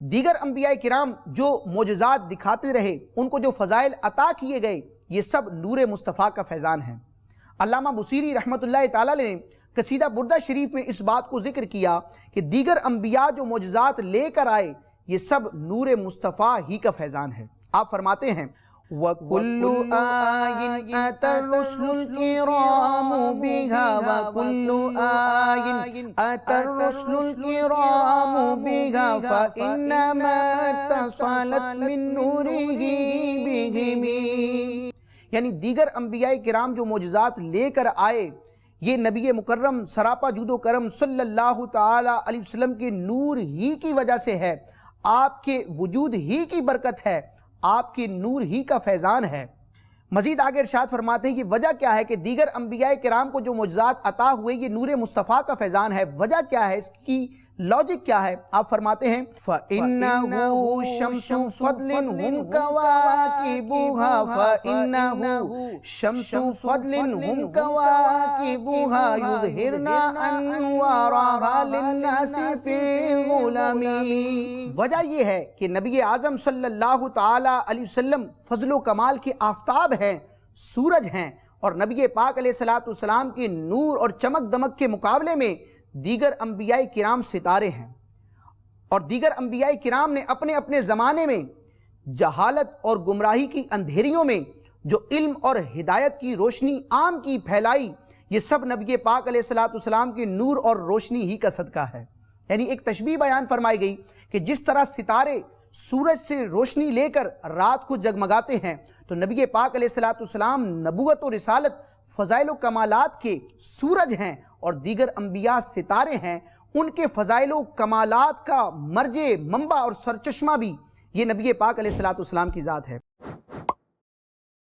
دیگر انبیاء کرام جو معجزات دکھاتے رہے، ان کو جو فضائل عطا کیے گئے، یہ سب نور مصطفیٰ کا فیضان ہے۔ علامہ بصیری رحمۃ اللہ تعالیٰ نے قصیدہ بردہ شریف میں اس بات کو ذکر کیا کہ دیگر انبیاء جو معجزات لے کر آئے، یہ سب نور مصطفیٰ ہی کا فیضان ہے۔ آپ فرماتے ہیں وَكُلُّ آيٍ أَتَى الرُّسُلُ الْكِرَامُ بِهَا وَكُلُّ آيٍ أَتَى الرُّسُلُ الْكِرَامُ بِهَا فَإِنَّمَا اتصلت مِن نُورِهِ بِهِمْ، یعنی دیگر انبیاء کرام جو معجزات لے کر آئے، یہ نبی مکرم سراپا جود و کرم صلی اللہ تعالی علیہ وسلم کے نور ہی کی وجہ سے ہے، آپ کے وجود ہی کی برکت ہے، آپ کے نور ہی کا فیضان ہے۔ مزید آگے ارشاد فرماتے ہیں کہ وجہ کیا ہے کہ دیگر انبیاء کرام کو جو معجزات عطا ہوئے یہ نور مصطفیٰ کا فیضان ہے۔ وجہ کیا ہے، اس کی لاجک کیا ہے؟ آپ فرماتے ہیں فَإِنَّهُ شَمْسُ فَضْلٍ هُمْ كَوَاكِبُهَا فَإِنَّهُ شَمْسُ فَضْلٍ هُمْ كَوَاكِبُهَا يُظْهِرْنَ أَنْوَارَهَا لِلنَّاسِ فِي الظُّلَمِ۔ وجہ یہ ہے کہ نبی اعظم صلی اللہ تعالی علیہ وسلم فضل و کمال کے آفتاب ہیں، سورج ہیں، اور نبی پاک علیہ السلام کے نور اور چمک دمک کے مقابلے میں دیگر انبیاء کرام ستارے ہیں، اور دیگر انبیاء کرام نے اپنے اپنے زمانے میں جہالت اور گمراہی کی اندھیریوں میں جو علم اور ہدایت کی روشنی عام کی پھیلائی، یہ سب نبی پاک علیہ السلام کے نور اور روشنی ہی کا صدقہ ہے۔ یعنی ایک تشبیہ بیان فرمائی گئی کہ جس طرح ستارے سورج سے روشنی لے کر رات کو جگمگاتے ہیں، تو نبی پاک علیہ السلام نبوت و رسالت فضائل و کمالات کے سورج ہیں، اور دیگر انبیاء ستارے ہیں، ان کے فضائل و کمالات کا مرجع، منبع اور سرچشمہ بھی یہ نبی پاک علیہ السلام کی ذات ہے۔